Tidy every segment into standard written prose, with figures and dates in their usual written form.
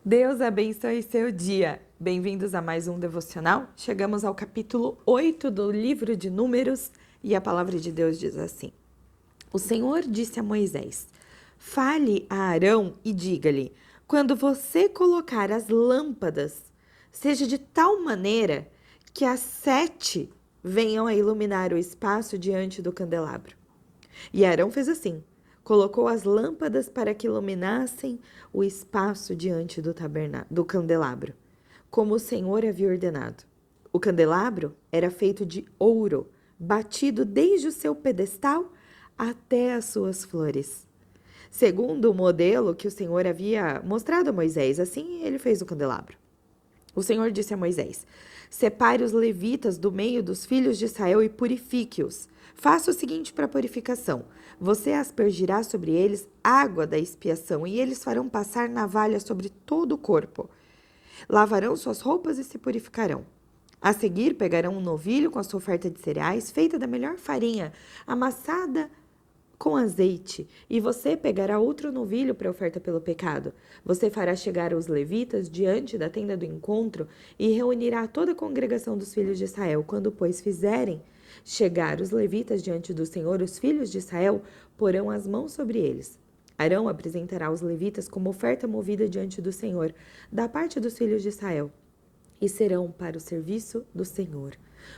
Deus abençoe seu dia. Bem-vindos a mais um devocional. Chegamos ao capítulo 8 do livro de Números e a palavra de Deus diz assim: O Senhor disse a Moisés: Fale a Arão e diga-lhe: quando você colocar as lâmpadas, seja de tal maneira que as 7 venham a iluminar o espaço diante do candelabro. E Arão fez assim: colocou as lâmpadas para que iluminassem o espaço diante do candelabro, como o Senhor havia ordenado. O candelabro era feito de ouro, batido desde o seu pedestal até as suas flores. Segundo o modelo que o Senhor havia mostrado a Moisés, assim ele fez o candelabro. O Senhor disse a Moisés: separe os levitas do meio dos filhos de Israel e purifique-os. Faça o seguinte para a purificação: você aspergirá sobre eles água da expiação, e eles farão passar navalha sobre todo o corpo. Lavarão suas roupas e se purificarão. A seguir, pegarão um novilho com a sua oferta de cereais, feita da melhor farinha, amassada com azeite, e você pegará outro novilho para oferta pelo pecado. Você fará chegar os levitas diante da tenda do encontro e reunirá toda a congregação dos filhos de Israel. Quando, pois, fizerem chegar os levitas diante do Senhor, os filhos de Israel porão as mãos sobre eles. Arão apresentará os levitas como oferta movida diante do Senhor, da parte dos filhos de Israel, e serão para o serviço do Senhor.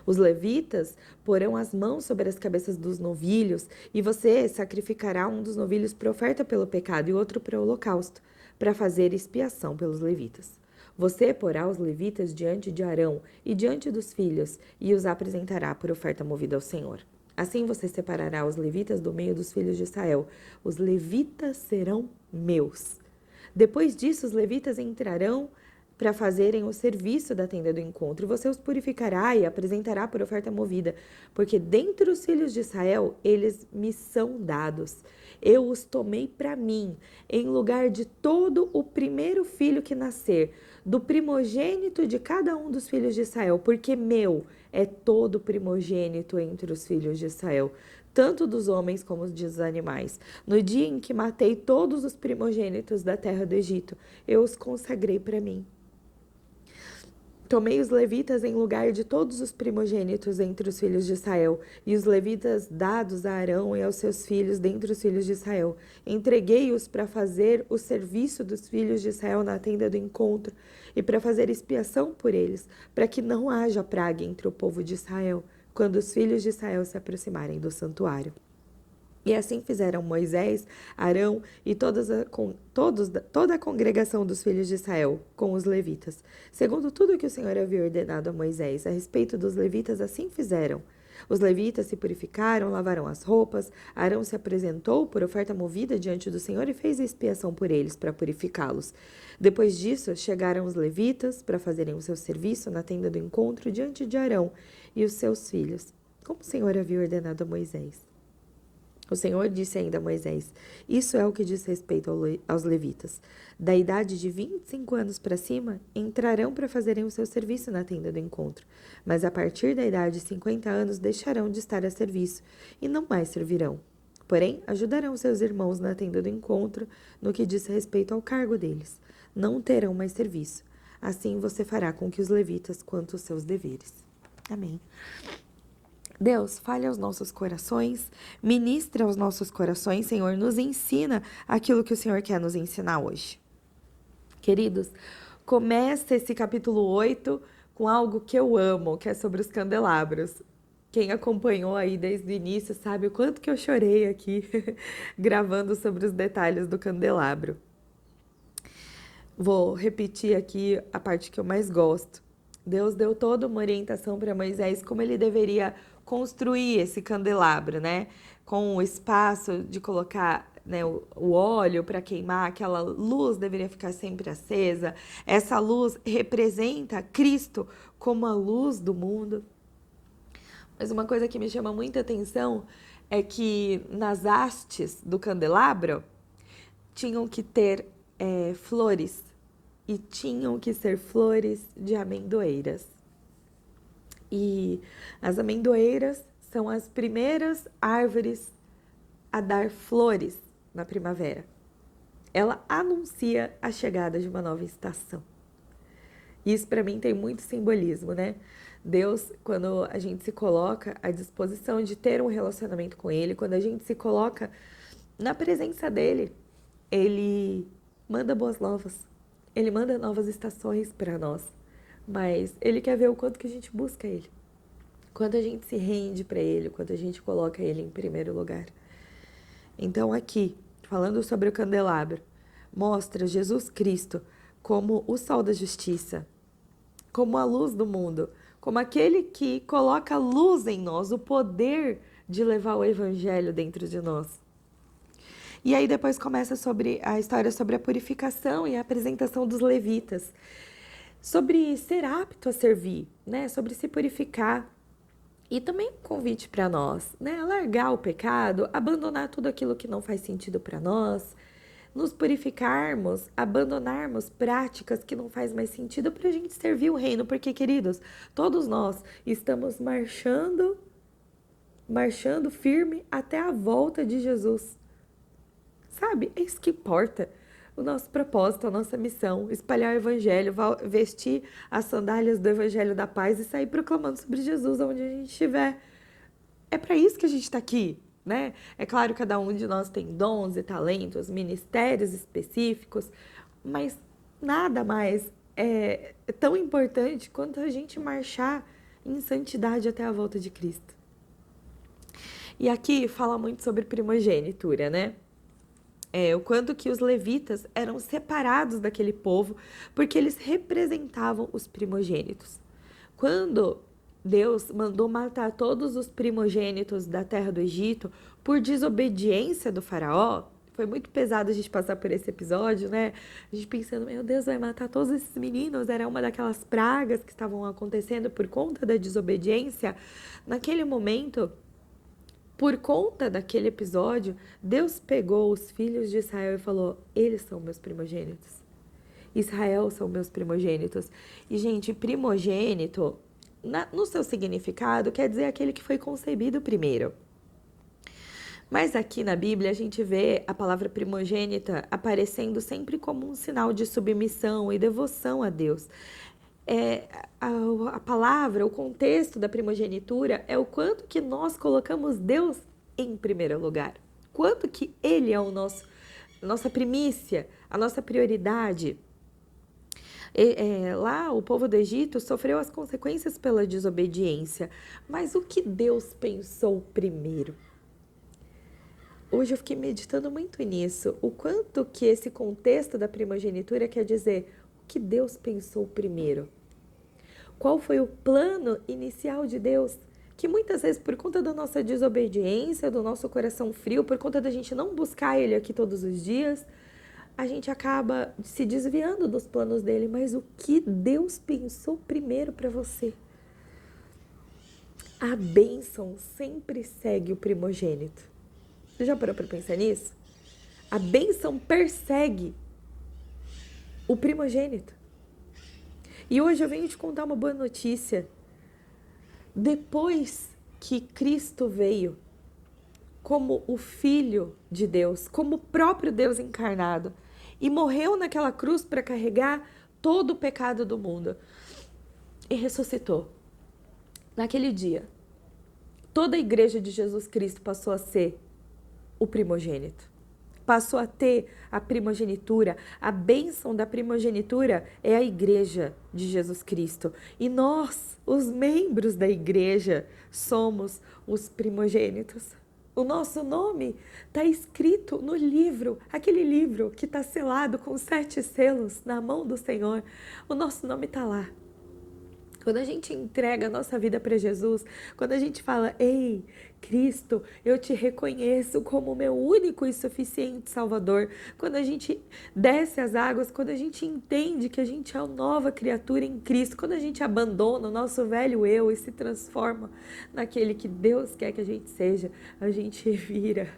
Os levitas porão as mãos sobre as cabeças dos novilhos, e você sacrificará um dos novilhos para oferta pelo pecado e outro para o holocausto, para fazer expiação pelos levitas. Você porá os levitas diante de Arão e diante dos filhos, e os apresentará por oferta movida ao Senhor. Assim você separará os levitas do meio dos filhos de Israel. Os levitas serão meus. Depois disso, os levitas entrarão para fazerem o serviço da tenda do encontro, e você os purificará e apresentará por oferta movida, porque dentre os filhos de Israel eles me são dados. Eu os tomei para mim, em lugar de todo o primeiro filho que nascer, do primogênito de cada um dos filhos de Israel, porque meu é todo primogênito entre os filhos de Israel, tanto dos homens como dos animais. No dia em que matei todos os primogênitos da terra do Egito, eu os consagrei para mim. Tomei os levitas em lugar de todos os primogênitos entre os filhos de Israel, e os levitas dados a Arão e aos seus filhos dentre os filhos de Israel. Entreguei-os para fazer o serviço dos filhos de Israel na tenda do encontro, e para fazer expiação por eles, para que não haja praga entre o povo de Israel, quando os filhos de Israel se aproximarem do santuário. E assim fizeram Moisés, Arão e toda a congregação dos filhos de Israel com os levitas. Segundo tudo que o Senhor havia ordenado a Moisés a respeito dos levitas, assim fizeram. Os levitas se purificaram, lavaram as roupas. Arão se apresentou por oferta movida diante do Senhor e fez a expiação por eles para purificá-los. Depois disso, chegaram os levitas para fazerem o seu serviço na tenda do encontro diante de Arão e os seus filhos, como o Senhor havia ordenado a Moisés. O Senhor disse ainda a Moisés: isso é o que diz respeito aos levitas. Da idade de 25 anos para cima, entrarão para fazerem o seu serviço na tenda do encontro. Mas a partir da idade de 50 anos, deixarão de estar a serviço e não mais servirão. Porém, ajudarão seus irmãos na tenda do encontro no que diz respeito ao cargo deles. Não terão mais serviço. Assim você fará com que os levitas quanto os seus deveres. Amém. Deus, fale aos nossos corações, ministra aos nossos corações, Senhor, nos ensina aquilo que o Senhor quer nos ensinar hoje. Queridos, começa esse capítulo 8 com algo que eu amo, que é sobre os candelabros. Quem acompanhou aí desde o início sabe o quanto que eu chorei aqui, gravando sobre os detalhes do candelabro. Vou repetir aqui a parte que eu mais gosto. Deus deu toda uma orientação para Moisés como ele deveria construir esse candelabro, né? Com o espaço de colocar, né, o óleo para queimar, aquela luz deveria ficar sempre acesa. Essa luz representa Cristo como a luz do mundo. Mas uma coisa que me chama muita atenção é que nas hastes do candelabro tinham que ter flores, e tinham que ser flores de amendoeiras. E as amendoeiras são as primeiras árvores a dar flores na primavera. ela anuncia a chegada de uma nova estação. Isso para mim tem muito simbolismo, né? Deus, quando a gente se coloca à disposição de ter um relacionamento com Ele, quando a gente se coloca na presença dEle, Ele manda boas novas, Ele manda novas estações para nós, mas Ele quer ver o quanto que a gente busca Ele, quando a gente se rende para Ele, quando a gente coloca Ele em primeiro lugar. Então aqui, falando sobre o candelabro, mostra Jesus Cristo como o sol da justiça, como a luz do mundo, como aquele que coloca luz em nós, o poder de levar o evangelho dentro de nós. E aí depois começa sobre a história sobre a purificação e a apresentação dos levitas, sobre ser apto a servir, né? Sobre se purificar. E também um convite para nós, né? Largar o pecado, abandonar tudo aquilo que não faz sentido para nós, nos purificarmos, abandonarmos práticas que não faz mais sentido para a gente servir o reino, porque, queridos, todos nós estamos marchando firme até a volta de Jesus. Sabe? É isso que importa. O nosso propósito, a nossa missão, espalhar o evangelho, vestir as sandálias do evangelho da paz e sair proclamando sobre Jesus onde a gente estiver. É para isso que a gente está aqui, né? É claro que cada um de nós tem dons e talentos, ministérios específicos, mas nada mais é tão importante quanto a gente marchar em santidade até a volta de Cristo. E aqui fala muito sobre primogenitura, né? O quanto que os levitas eram separados daquele povo, porque eles representavam os primogênitos. Quando Deus mandou matar todos os primogênitos da terra do Egito por desobediência do faraó, foi muito pesado a gente passar por esse episódio, né? A gente pensando, meu Deus, vai matar todos esses meninos, era uma daquelas pragas que estavam acontecendo por conta da desobediência. Naquele momento, por conta daquele episódio, Deus pegou os filhos de Israel e falou, eles são meus primogênitos. Israel são meus primogênitos. E, gente, primogênito, no seu significado, quer dizer aquele que foi concebido primeiro. Mas aqui na Bíblia a gente vê a palavra primogênita aparecendo sempre como um sinal de submissão e devoção a Deus. A palavra, o contexto da primogenitura é o quanto que nós colocamos Deus em primeiro lugar. Quanto que Ele é nossa primícia, a nossa prioridade. Lá o povo do Egito sofreu as consequências pela desobediência. Mas o que Deus pensou primeiro? Hoje eu fiquei meditando muito nisso. O quanto que esse contexto da primogenitura quer dizer o que Deus pensou primeiro. Qual foi o plano inicial de Deus? Que muitas vezes, por conta da nossa desobediência, do nosso coração frio, por conta da gente não buscar Ele aqui todos os dias, a gente acaba se desviando dos planos dele. Mas o que Deus pensou primeiro para você? A bênção sempre segue o primogênito. Você já parou para pensar nisso? A bênção persegue o primogênito. E hoje eu venho te contar uma boa notícia. Depois que Cristo veio como o Filho de Deus, como o próprio Deus encarnado, e morreu naquela cruz para carregar todo o pecado do mundo, e ressuscitou. Naquele dia, toda a igreja de Jesus Cristo passou a ser o primogênito. Passou a ter a primogenitura. A bênção da primogenitura é a igreja de Jesus Cristo. E nós, os membros da igreja, somos os primogênitos. O nosso nome está escrito no livro, aquele livro que está selado com 7 selos na mão do Senhor. O nosso nome está lá. Quando a gente entrega a nossa vida para Jesus, quando a gente fala, ei, Cristo, eu te reconheço como meu único e suficiente Salvador, quando a gente desce as águas, quando a gente entende que a gente é uma nova criatura em Cristo, quando a gente abandona o nosso velho eu e se transforma naquele que Deus quer que a gente seja, a gente vira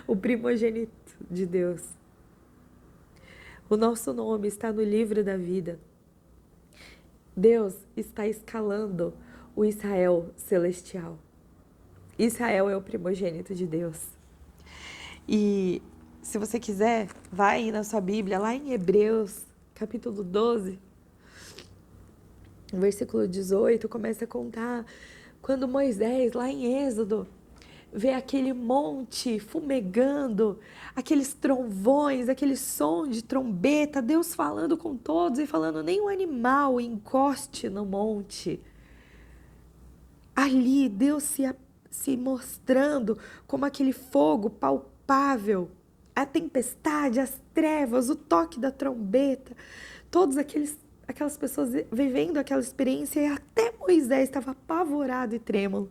o primogênito de Deus. O nosso nome está no livro da vida. Deus está escalando o Israel celestial. Israel é o primogênito de Deus. E Se você quiser, vai aí na sua Bíblia, lá em Hebreus, capítulo 12, versículo 18, começa a contar quando Moisés, lá em Êxodo, vê aquele monte fumegando, aqueles trovões, aquele som de trombeta, Deus falando com todos e falando: nenhum animal encoste no monte. Ali, Deus se mostrando como aquele fogo palpável, a tempestade, as trevas, o toque da trombeta, todos aquelas pessoas vivendo aquela experiência, e até Moisés estava apavorado e trêmulo.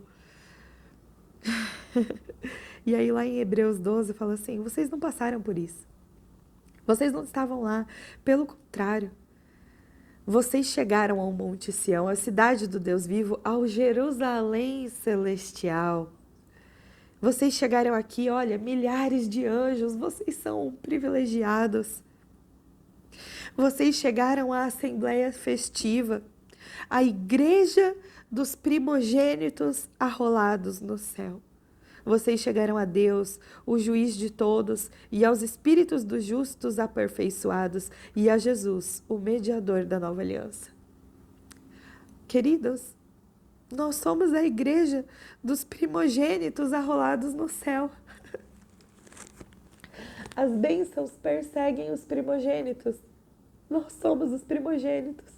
E aí lá em Hebreus 12 fala assim: vocês não passaram por isso. Vocês não estavam lá. Pelo contrário, vocês chegaram ao Monte Sião, a cidade do Deus vivo, ao Jerusalém celestial. Vocês chegaram aqui, olha, milhares de anjos, vocês são privilegiados. Vocês chegaram à assembleia festiva, à igreja dos primogênitos arrolados no céu. Vocês chegaram a Deus, o juiz de todos, e aos espíritos dos justos aperfeiçoados, e a Jesus, o mediador da nova aliança. Queridos, nós somos a igreja dos primogênitos arrolados no céu. As bênçãos perseguem os primogênitos. Nós somos os primogênitos.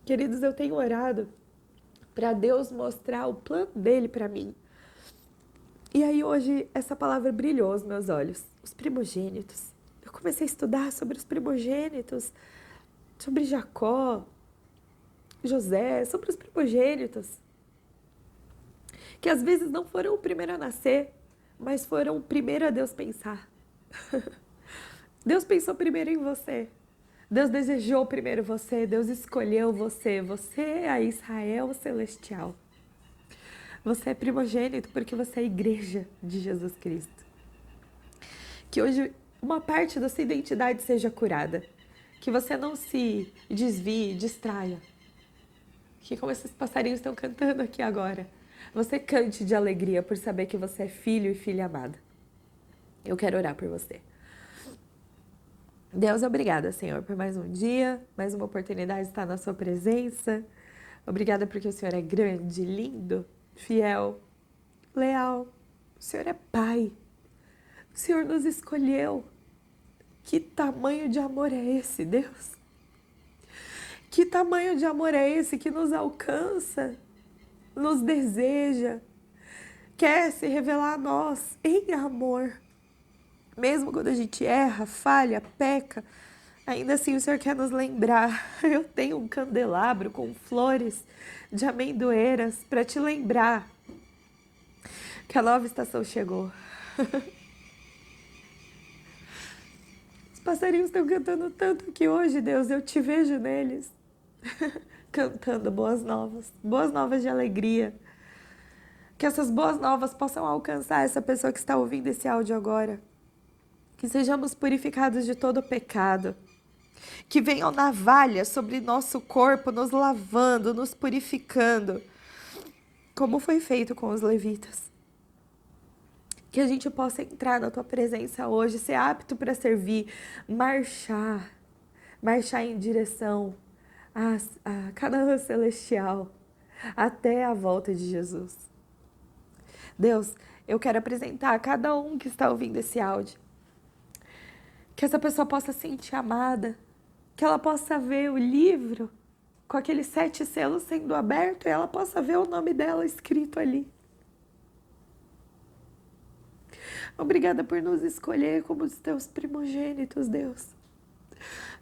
Queridos, eu tenho orado para Deus mostrar o plano dele para mim. E aí hoje essa palavra brilhou aos meus olhos. Os primogênitos. Eu comecei a estudar sobre os primogênitos, sobre Jacó, José, sobre os primogênitos. Que às vezes não foram o primeiro a nascer, mas foram o primeiro a Deus pensar. Deus pensou primeiro em você. Deus desejou primeiro você, Deus escolheu você. Você é a Israel celestial. Você é primogênito porque você é a igreja de Jesus Cristo. Que hoje uma parte da sua identidade seja curada. Que você não se desvie, distraia. Que como esses passarinhos estão cantando aqui agora, você cante de alegria por saber que você é filho e filha amada. Eu quero orar por você. Deus, obrigada, Senhor, por mais um dia, mais uma oportunidade de estar na sua presença. Obrigada porque o Senhor é grande, lindo, fiel, leal. O Senhor é Pai. O Senhor nos escolheu. Que tamanho de amor é esse, Deus? Que tamanho de amor é esse que nos alcança, nos deseja, quer se revelar a nós em amor. Mesmo quando a gente erra, falha, peca, ainda assim o Senhor quer nos lembrar. Eu tenho um candelabro com flores de amendoeiras para te lembrar que a nova estação chegou. Os passarinhos estão cantando tanto que hoje, Deus, eu te vejo neles. Cantando boas novas de alegria. Que essas boas novas possam alcançar essa pessoa que está ouvindo esse áudio agora. Que sejamos purificados de todo pecado. Que venham navalhas sobre nosso corpo, nos lavando, nos purificando. Como foi feito com os levitas. Que a gente possa entrar na tua presença hoje, ser apto para servir, marchar em direção a Canaã celestial, até a volta de Jesus. Deus, eu quero apresentar a cada um que está ouvindo esse áudio. Que essa pessoa possa se sentir amada, que ela possa ver o livro com aqueles 7 selos sendo aberto e ela possa ver o nome dela escrito ali. Obrigada por nos escolher como os teus primogênitos, Deus.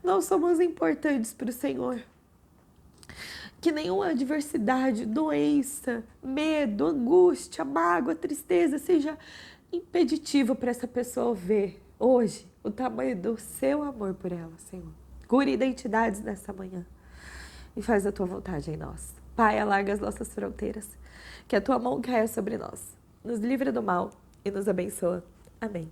Nós somos importantes para o Senhor. Que nenhuma adversidade, doença, medo, angústia, mágoa, tristeza seja impeditivo para essa pessoa ver hoje o tamanho do seu amor por ela, Senhor. Cura identidades nessa manhã e faz a tua vontade em nós. Pai, alarga as nossas fronteiras, que a tua mão caia sobre nós, nos livra do mal e nos abençoa. Amém.